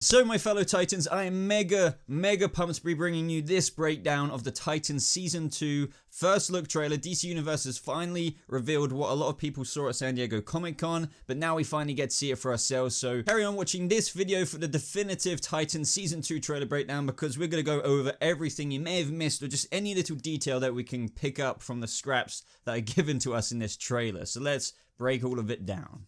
So my fellow Titans, I am mega pumped to be bringing you this breakdown of the Titans Season 2 first look trailer. DC Universe has finally revealed what a lot of people saw at San Diego Comic-Con, but now we finally get to see it for ourselves. So carry on watching this video for the definitive Titans Season 2 trailer breakdown, because we're going to go over everything you may have missed or just any little detail that we can pick up from the scraps that are given to us in this trailer. So let's break all of it down.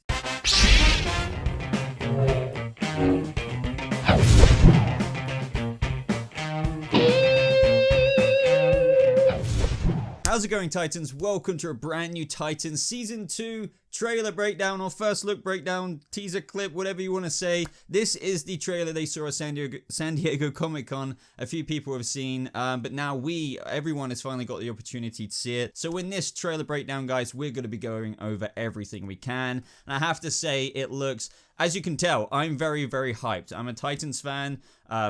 How's it going, Titans? Welcome to a brand new Titans Season 2 trailer breakdown, or first look breakdown, teaser clip, whatever you want to say. This is the trailer they saw at San Diego Comic-Con. A few people have seen, but now everyone has finally got the opportunity to see it. So in this trailer breakdown, guys, we're going to be going over everything we can. And I have to say, it looks, as you can tell, I'm very hyped. I'm a Titans fan,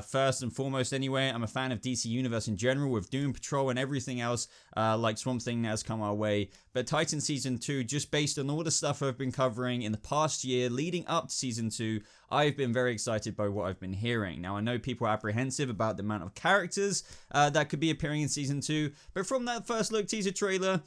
first and foremost anyway. I'm a fan of DC Universe in general, with Doom Patrol and everything else, like Swamp Thing that has come our way. But Titans Season 2, just based on all the stuff I've been covering in the past year leading up to Season 2, I've been very excited by what I've been hearing. Now, I know people are apprehensive about the amount of characters that could be appearing in Season 2, but from that first look teaser trailer,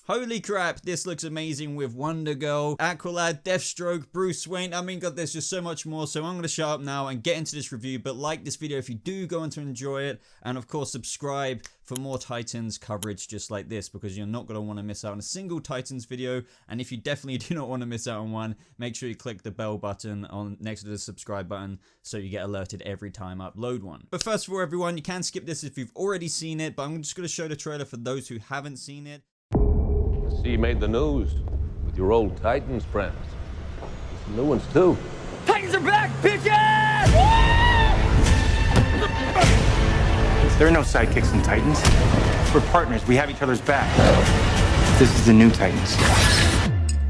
holy crap, this looks amazing with Wonder Girl, Aqualad, Deathstroke, Bruce Wayne. I mean, God, there's just so much more. So I'm going to shut up now and get into this review. But like this video if you do go on to enjoy it. And of course, subscribe for more Titans coverage just like this, because you're not going to want to miss out on a single Titans video. And if you definitely do not want to miss out on one, make sure you click the bell button on next to the subscribe button so you get alerted every time I upload one. But first of all, everyone, you can skip this if you've already seen it. But I'm just going to show the trailer for those who haven't seen it. See, you made the news with your old Titans friends. Some new ones, too. Titans are back, bitches! There are no sidekicks in Titans. We're partners. We have each other's back. This is the new Titans.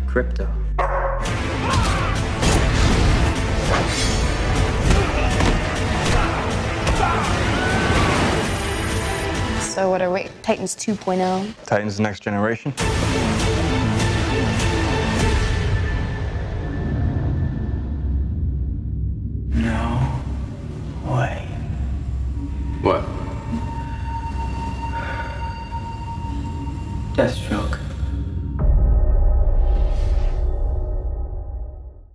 Crypto. So what are we? Titans 2.0? Titans Next Generation. No way. What? Deathstroke.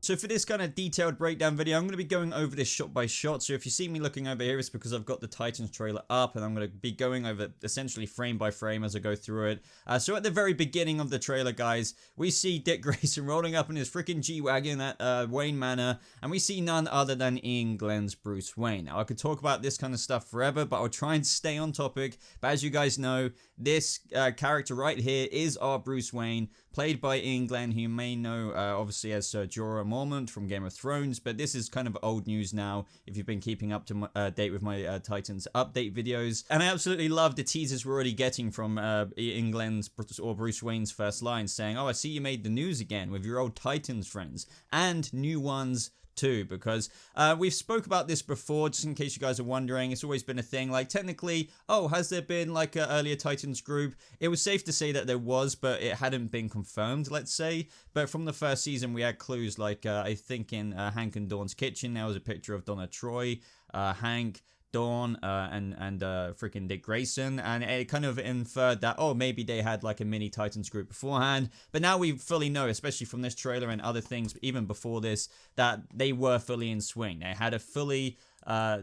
So for this kind of detailed breakdown video, I'm going to be going over this shot by shot. So if you see me looking over here, it's because I've got the Titans trailer up, and I'm going to be going over essentially frame by frame as I go through it. So at the very beginning of the trailer, guys, we see Dick Grayson rolling up in his freaking G-Wagon at Wayne Manor, and we see none other than Ian Glenn's Bruce Wayne. Now, I could talk about this kind of stuff forever, but I'll try and stay on topic. But as you guys know, this character right here is our Bruce Wayne, played by Ian Glenn, who you may know obviously as Jorah Mormont from Game of Thrones, but this is kind of old news now if you've been keeping up to date with my Titans update videos. And I absolutely love the teasers we're already getting from Ian Glenn's or Bruce Wayne's first line, saying, "Oh, I see you made the news again with your old Titans friends, and new ones too," because we've spoke about this before, just in case you guys are wondering. It's always been a thing, like technically, oh, has there been like an earlier Titans group? It was safe to say that there was, but it hadn't been confirmed, let's say. But from the first season, we had clues like I think in Hank and Dawn's kitchen, there was a picture of Donna Troy, Hank, Dawn, and freaking Dick Grayson, and it kind of inferred that, oh, maybe they had like a mini Titans group beforehand. But now we fully know, especially from this trailer and other things even before this, that they were fully in swing. They had a fully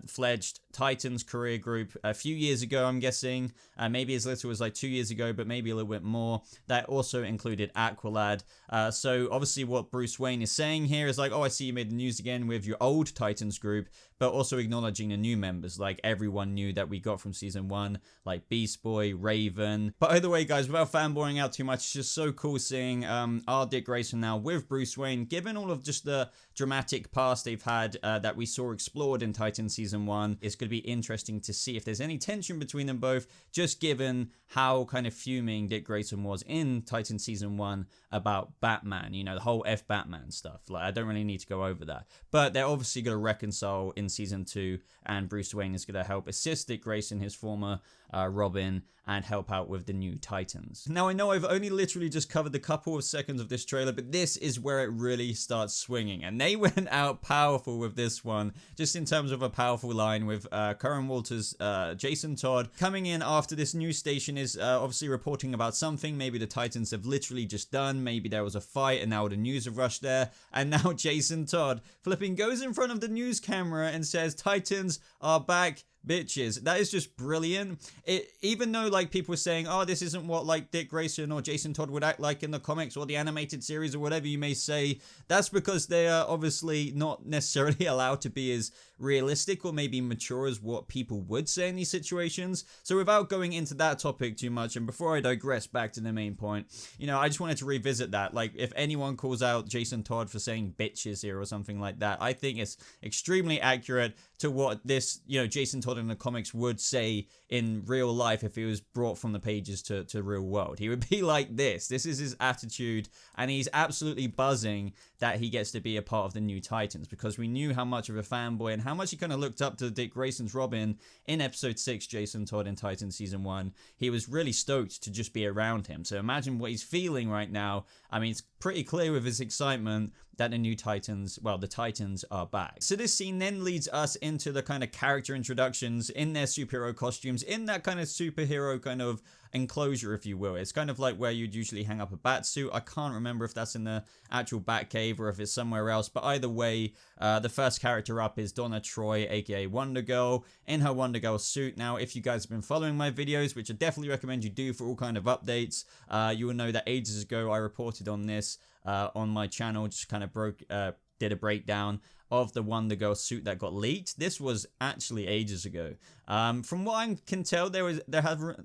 fledged Titans career group a few years ago, I'm guessing, maybe as little as like 2 years ago, but maybe a little bit more. That also included Aqualad. So obviously what Bruce Wayne is saying here is like, oh, I see you made the news again with your old Titans group, but also acknowledging the new members, like everyone new that we got from season 1, like Beast Boy, Raven. But either way, guys, without fanboying out too much, it's just so cool seeing our Dick Grayson now with Bruce Wayne, given all of just the dramatic past they've had that we saw explored in Titans season 1. It's going to be interesting to see if there's any tension between them both, just given how kind of fuming Dick Grayson was in Titans season 1 about Batman, you know, the whole F Batman stuff. Like, I don't really need to go over that, but they're obviously going to reconcile in season 2, and Bruce Wayne is going to help assist Dick Grayson, his former Robin and help out with the new Titans. Now, I know I've only literally just covered a couple of seconds of this trailer, but this is where it really starts swinging. And they went out powerful with this one, just in terms of a powerful line with Curran Walters, Jason Todd, coming in after this news station is obviously reporting about something. Maybe the Titans have literally just done. Maybe there was a fight and now the news have rushed there. And now Jason Todd flipping goes in front of the news camera and says, "Titans are back, bitches." That is just brilliant. Even though like people were saying, oh, this isn't what like Dick Grayson or Jason Todd would act like in the comics or the animated series or whatever you may say, that's because they are obviously not necessarily allowed to be as realistic or maybe mature as what people would say in these situations. So without going into that topic too much, and before I digress back to the main point, I just wanted to revisit that. Like, if anyone calls out Jason Todd for saying bitches here or something like that, I think it's extremely accurate to what this, Jason Todd in the comics would say in real life if he was brought from the pages to real world. He would be like this. This is his attitude, and he's absolutely buzzing that he gets to be a part of the new Titans, because we knew how much of a fanboy and how much he kind of looked up to Dick Grayson's Robin in episode 6, Jason Todd in Titans season 1. He was really stoked to just be around him. So imagine what he's feeling right now. I mean, it's pretty clear with his excitement that the new Titans, well, the Titans are back. So this scene then leads us into the kind of character introductions in their superhero costumes, in that kind of superhero kind of enclosure, if you will. It's kind of like where you'd usually hang up a bat suit. I can't remember if that's in the actual Batcave or if it's somewhere else, but either way, the first character up is Donna Troy, aka Wonder Girl, in her Wonder Girl suit. Now, if you guys have been following my videos, which I definitely recommend you do for all kind of updates, you will know that ages ago I reported on this on my channel, just kind of did a breakdown of the Wonder Girl suit that got leaked. This was actually ages ago. From what I can tell, there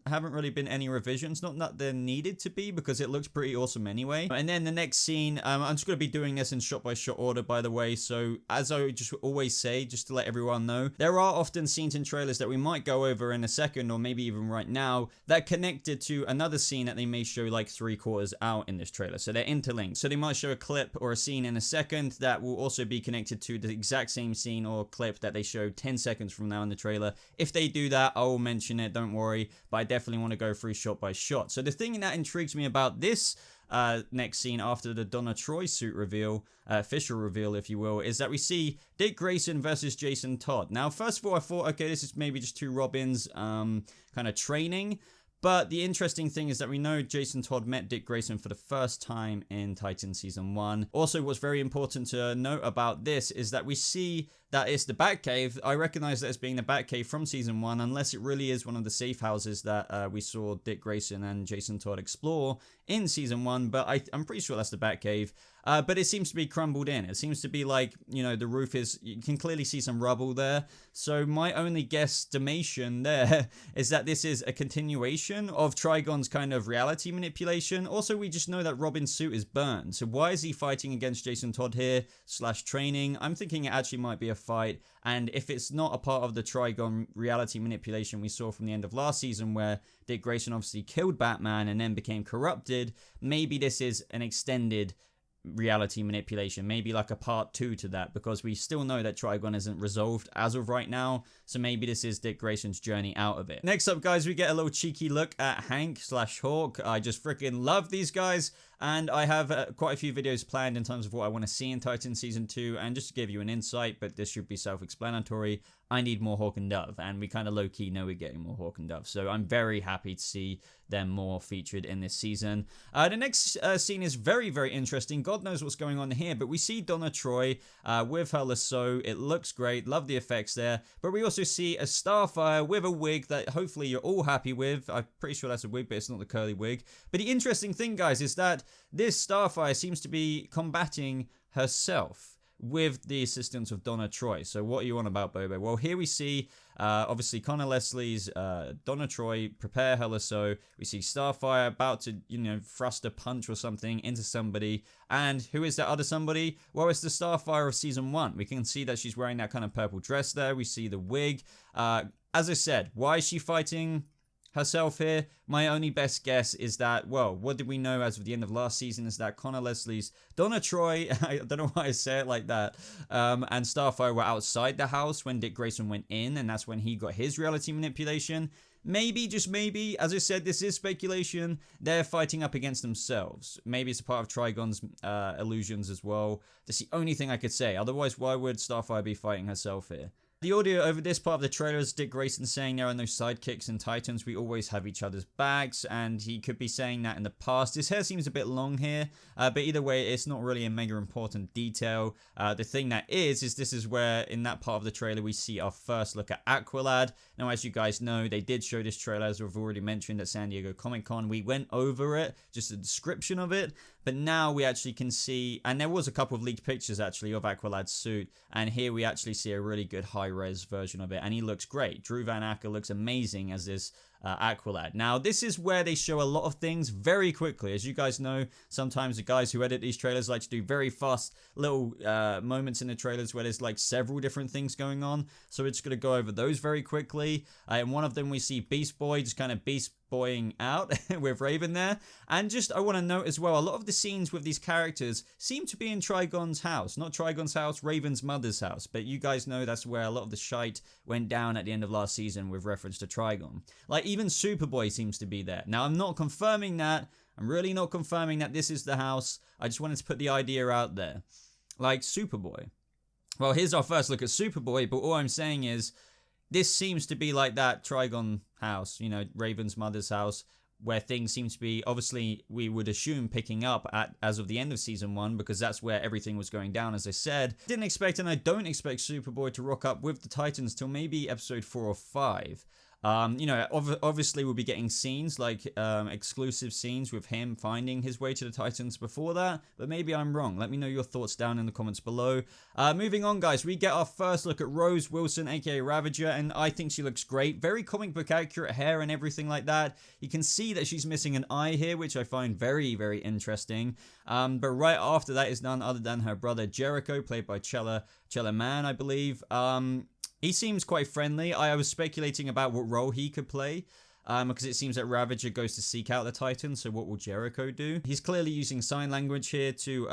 haven't really been any revisions. Not that there needed to be, because it looks pretty awesome anyway. And then the next scene, I'm just going to be doing this in shot-by-shot order, by the way. So as I just always say, just to let everyone know, there are often scenes in trailers that we might go over in a second, or maybe even right now, that connected to another scene that they may show like 3/4 out in this trailer. So they're interlinked. So they might show a clip or a scene in a second that will also be connected to the exact same scene or clip that they showed 10 seconds from now in the trailer. If they do that, I will mention it, don't worry, but I definitely want to go through shot by shot. So the thing that intrigues me about this next scene after the Donna Troy suit reveal, official reveal if you will, is that we see Dick Grayson versus Jason Todd. Now, first of all, I thought, okay, this is maybe just two Robins kind of training. But the interesting thing is that we know Jason Todd met Dick Grayson for the first time in Titans Season 1. Also, what's very important to note about this is that we see that it's the Batcave. I recognize that as being the Batcave from Season 1, unless it really is one of the safe houses that we saw Dick Grayson and Jason Todd explore in Season 1, but I'm pretty sure that's the Batcave. But it seems to be crumbled in. It seems to be like, the roof is, you can clearly see some rubble there. So my only guesstimation there is that this is a continuation of Trigon's kind of reality manipulation. Also, we just know that Robin's suit is burned. So why is he fighting against Jason Todd here / training? I'm thinking it actually might be a fight. And if it's not a part of the Trigon reality manipulation we saw from the end of last season, where Dick Grayson obviously killed Batman and then became corrupted, maybe this is an extended reality manipulation, maybe like a part 2 to that, because we still know that Trigon isn't resolved as of right now, so maybe this is Dick Grayson's journey out of it. Next up, guys, we get a little cheeky look at Hank / Hawk. I just freaking love these guys, and I have quite a few videos planned in terms of what I want to see in Titan Season 2, and just to give you an insight, but this should be self-explanatory, I need more Hawk and Dove, and we kind of low-key know we're getting more Hawk and Dove, so I'm very happy to see them more featured in this season. The next scene is very, very interesting. God knows what's going on here, but we see Donna Troy with her lasso. It looks great. Love the effects there. But we also see a Starfire with a wig that hopefully you're all happy with. I'm pretty sure that's a wig, but it's not the curly wig. But the interesting thing, guys, is that this Starfire seems to be combating herself with the assistance of Donna Troy. So what are you on about, Bobo? Well, here we see, obviously, Connor Leslie's Donna Troy prepare her lasso. We see Starfire about to, thrust a punch or something into somebody. And who is that other somebody? Well, it's the Starfire of Season 1. We can see that she's wearing that kind of purple dress there. We see the wig. As I said, why is she fighting herself here. My only best guess is that, well, what did we know as of the end of last season is that Connor Leslie's Donna Troy, I don't know why I say it like that, and Starfire were outside the house when Dick Grayson went in, and that's when he got his reality manipulation. Maybe, just maybe, as I said, this is speculation, they're fighting up against themselves. Maybe it's a part of Trigon's illusions as well. That's the only thing I could say. Otherwise, why would Starfire be fighting herself here? The audio over this part of the trailer is Dick Grayson saying there are no sidekicks in Titans. We always have each other's backs, and he could be saying that in the past. His hair seems a bit long here, but either way, it's not really a mega important detail. The thing that is this is where, in that part of the trailer, we see our first look at Aqualad. Now, as you guys know, they did show this trailer, as we've already mentioned, at San Diego Comic-Con. We went over it, just a description of it, but now we actually can see, and there was a couple of leaked pictures, actually, of Aqualad Suit, and here we actually see a really good high-res version of it, and he looks great. Drew Van Acker looks amazing as this Aqualad. Now, this is where they show a lot of things very quickly. As you guys know, sometimes the guys who edit these trailers like to do very fast little moments in the trailers where there's like several different things going on. So we're just going to go over those very quickly. In one of them, we see Beast Boy just kind of beast boying out with Raven there. And just, I want to note as well, a lot of the scenes with these characters seem to be in Trigon's house. Not Trigon's house, Raven's mother's house. But you guys know that's where a lot of the shite went down at the end of last season with reference to Trigon. Like, even Superboy seems to be there. Now, I'm not confirming that. I'm really not confirming that this is the house. I just wanted to put the idea out there. Like, Superboy. Well, here's our first look at Superboy, but all I'm saying is, this seems to be like that Trigon house, you know, Raven's mother's house, where things seem to be, obviously, we would assume picking up as of the end of Season 1, because that's where everything was going down, as I said. Didn't expect, and I don't expect Superboy to rock up with the Titans till maybe episode 4 or 5. You know, obviously we'll be getting scenes, like exclusive scenes with him finding his way to the Titans before that, but maybe I'm wrong. Let me know your thoughts down in the comments below. Moving on, guys, we get our first look at Rose Wilson, aka Ravager, and I think she looks great. Very comic book accurate hair and everything like that. You can see that she's missing an eye here, which I find very, very interesting. But right after that is none other than her brother Jericho, played by Chella Man, I believe. He seems quite friendly. I was speculating about what role he could play, because it seems that Ravager goes to seek out the Titans, so what will Jericho do? He's clearly using sign language here to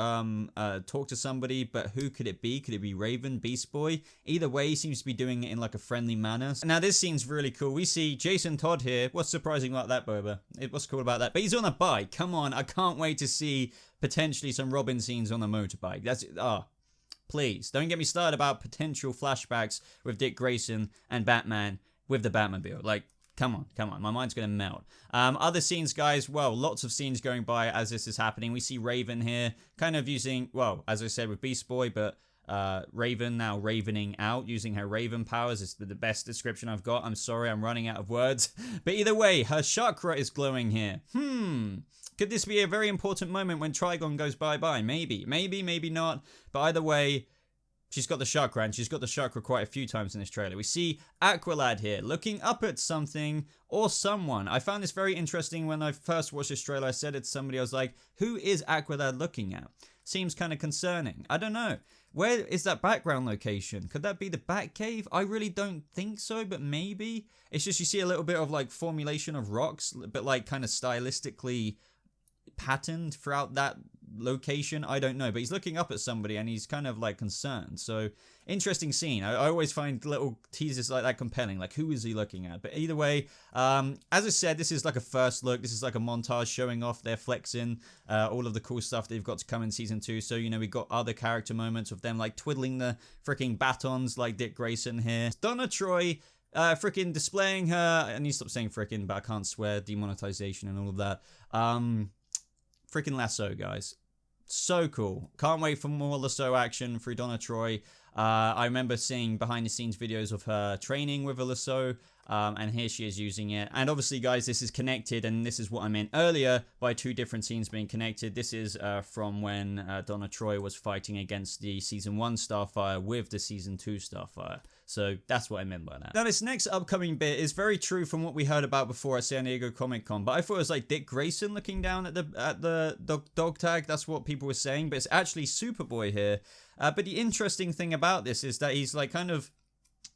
talk to somebody, but who could it be? Could it be Raven, Beast Boy? Either way, he seems to be doing it in like a friendly manner. Now, this scene's really cool. We see Jason Todd here. What's surprising about that, Boba? What's cool about that? But he's on a bike. Come on, I can't wait to see potentially some Robin scenes on a motorbike. That's, please, don't get me started about potential flashbacks with Dick Grayson and Batman with the Batmobile. Like, come on, my mind's gonna melt. Other scenes, guys, well, lots of scenes going by as this is happening. We see Raven here, kind of using, well, as I said with Beast Boy, but Raven now ravening out, using her Raven powers. It's the best description I've got. I'm sorry, I'm running out of words. But either way, her chakra is glowing here. Could this be a very important moment when Trigon goes bye-bye? Maybe, maybe not. But either way, she's got the chakra, and she's got the chakra quite a few times in this trailer. We see Aqualad here, looking up at something or someone. I found this very interesting when I first watched this trailer. I said it to somebody, I was like, who is Aqualad looking at? Seems kind of concerning. I don't know. Where is that background location? Could that be the Batcave? I really don't think so, but maybe. It's just you see a little bit of like formulation of rocks, but like kind of stylistically patterned throughout that location. I don't know, but he's looking up at somebody and he's kind of like concerned. So interesting scene. I always find little teasers like that compelling, like who is he looking at? But either way, as I said, this is like a first look. This is like a montage showing off their flexing all of the cool stuff they've got to come in season 2. So, you know, we got other character moments of them like twiddling the freaking batons like Dick Grayson here. Donna Troy freaking displaying her, I need to stop saying freaking, but I can't swear, demonetization and all of that. Freaking lasso, guys. So cool. Can't wait for more lasso action through Donna Troy. I remember seeing behind the scenes videos of her training with a lasso. And here she is using it. And obviously, guys, this is connected, and this is what I meant earlier by two different scenes being connected. This is from when Donna Troy was fighting against the Season 1 Starfire with the Season 2 Starfire. So that's what I meant by that. Now, this next upcoming bit is very true from what we heard about before at San Diego Comic-Con, but I thought it was like Dick Grayson looking down at the dog tag. That's what people were saying, but it's actually Superboy here. But the interesting thing about this is that he's like kind of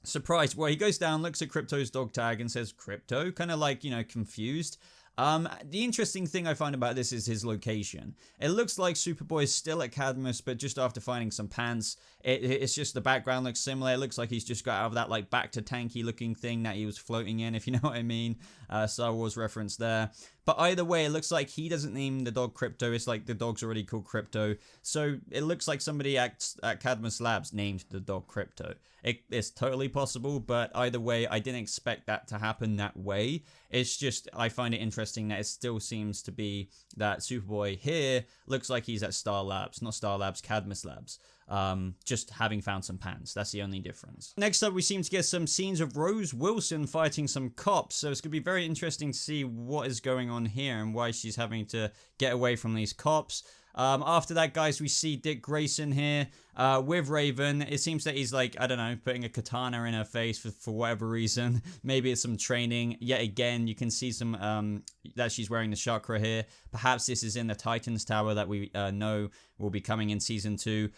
surprised. Well, he goes down, looks at Crypto's dog tag and says, Crypto? Kind of like, you know, confused. The interesting thing I find about this is his location. It looks like Superboy is still at Cadmus, but just after finding some pants. It's just the background looks similar. It looks like he's just got out of that like back to tanky looking thing that he was floating in, if you know what I mean. Star Wars reference there. But either way, it looks like he doesn't name the dog Crypto. It's like the dog's already called Crypto. So it looks like somebody at Cadmus Labs named the dog Crypto. It's totally possible, but either way, I didn't expect that to happen that way. It's just, I find it interesting that it still seems to be that Superboy here looks like he's at Star Labs, not Star Labs, Cadmus Labs. Just having found some pants. That's the only difference. Next up, we seem to get some scenes of Rose Wilson fighting some cops. So it's going to be very interesting to see what is going on here and why she's having to get away from these cops. After that, guys, we see Dick Grayson here with Raven. It seems that he's like, I don't know, putting a katana in her face for whatever reason. Maybe it's some training. Yet again, you can see some that she's wearing the chakra here. Perhaps this is in the Titans Tower that we know will be coming in season 2.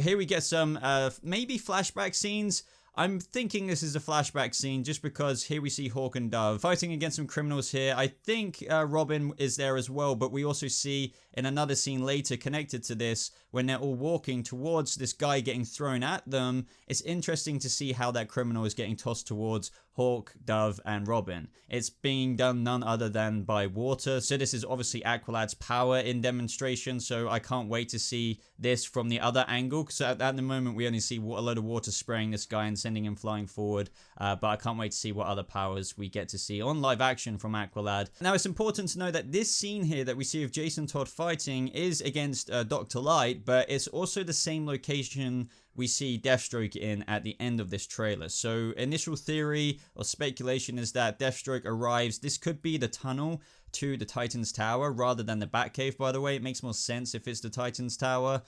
Here we get some maybe flashback scenes. I'm thinking this is a flashback scene just because here we see Hawk and Dove fighting against some criminals here. I think Robin is there as well, but we also see in another scene later connected to this when they're all walking towards this guy getting thrown at them. It's interesting to see how that criminal is getting tossed towards Hawk, Dove, and Robin. It's being done none other than by water. So this is obviously Aqualad's power in demonstration. So I can't wait to see this from the other angle. So at the moment, we only see a load of water spraying this guy and sending him flying forward. But I can't wait to see what other powers we get to see on live action from Aqualad. Now, it's important to know that this scene here that we see of Jason Todd fighting is against Dr. Light, but it's also the same location we see Deathstroke in at the end of this trailer. So initial theory or speculation is that Deathstroke arrives. This could be the tunnel to the Titans Tower rather than the Batcave, by the way. It makes more sense if it's the Titans Tower,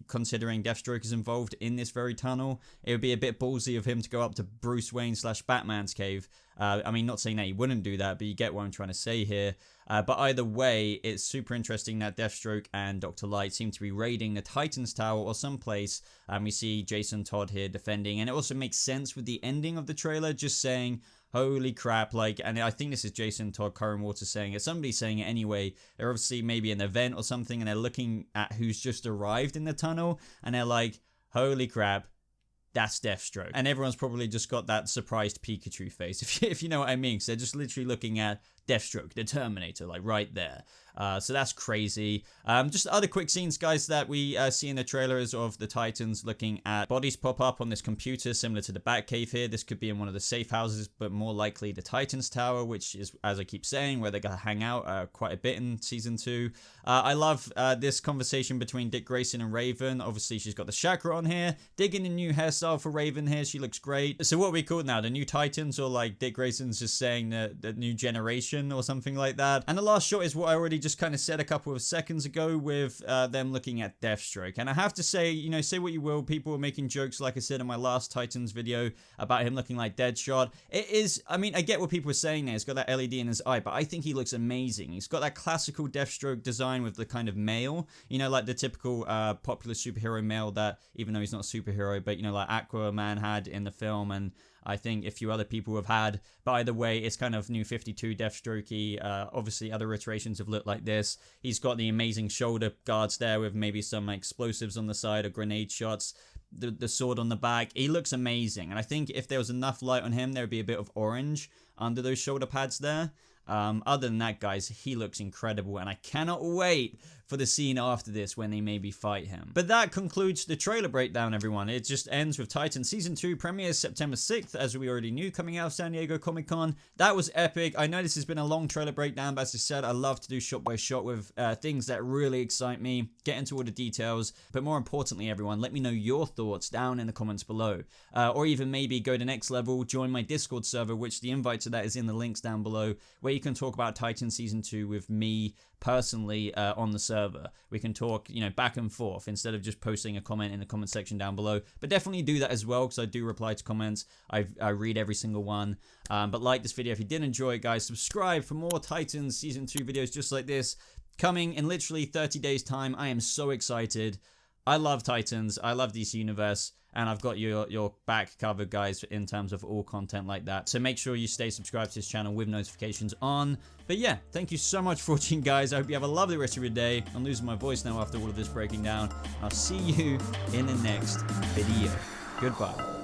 considering Deathstroke is involved in this very tunnel. It would be a bit ballsy of him to go up to Bruce Wayne / Batman's cave. I mean, not saying that he wouldn't do that, but you get what I'm trying to say here. But either way, it's super interesting that Deathstroke and Dr. Light seem to be raiding the Titans Tower or someplace. We see Jason Todd here defending, and it also makes sense with the ending of the trailer, just saying, holy crap, like, and I think this is Jason Todd, Curran Waters saying it, somebody's saying it anyway. They're obviously maybe an event or something, and they're looking at who's just arrived in the tunnel, and they're like, holy crap, that's Deathstroke. And everyone's probably just got that surprised Pikachu face, if you know what I mean. So they're just literally looking at Deathstroke, the Terminator, like right there. So that's crazy. Just other quick scenes, guys, that we see in the trailers of the Titans looking at bodies pop up on this computer, similar to the Batcave here. This could be in one of the safe houses, but more likely the Titans Tower, which is, as I keep saying, where they're going to hang out quite a bit in season 2. I love this conversation between Dick Grayson and Raven. Obviously, she's got the chakra on here. Digging a new hairstyle for Raven here. She looks great. So what are we called now? The new Titans, or like Dick Grayson's just saying the new generation or something like that. And the last shot is what I already just kind of said a couple of seconds ago with them looking at Deathstroke. And I have to say, you know, say what you will, people were making jokes, like I said in my last Titans video, about him looking like Deadshot. It is, I mean, I get what people are saying there. He's got that LED in his eye, but I think he looks amazing. He's got that classical Deathstroke design with the kind of mail, you know, like the typical popular superhero mail that, even though he's not a superhero, but, you know, like Aquaman had in the film, and I think a few other people have had. But either way, it's kind of new 52 Deathstroke-y. Obviously, other iterations have looked like this. He's got the amazing shoulder guards there with maybe some explosives on the side or grenade shots. The sword on the back. He looks amazing. And I think if there was enough light on him, there would be a bit of orange under those shoulder pads there. Other than that, guys, he looks incredible, and I cannot wait for the scene after this when they maybe fight him. But that concludes the trailer breakdown, everyone. It just ends with Titan Season 2 premieres September 6th, as we already knew, coming out of San Diego Comic-Con. That was epic. I know this has been a long trailer breakdown, but as I said, I love to do shot by shot with things that really excite me, get into all the details, but more importantly, everyone, let me know your thoughts down in the comments below. Or even maybe go to next level, join my Discord server, which the invite to that is in the links down below, where you can talk about Titan Season 2 with me personally on the server. We can talk, you know, back and forth instead of just posting a comment in the comment section down below. But definitely do that as well, because I do reply to comments. I read every single one. But like this video if you did enjoy it, guys. Subscribe for more Titans Season 2 videos just like this, coming in literally 30 days time. I am so excited. I love Titans. I love DC Universe. and I've got your back covered, guys, in terms of all content like that. So make sure you stay subscribed to this channel with notifications on. But yeah, thank you so much for watching, guys. I hope you have a lovely rest of your day. I'm losing my voice now after all of this breaking down. I'll see you in the next video. Goodbye.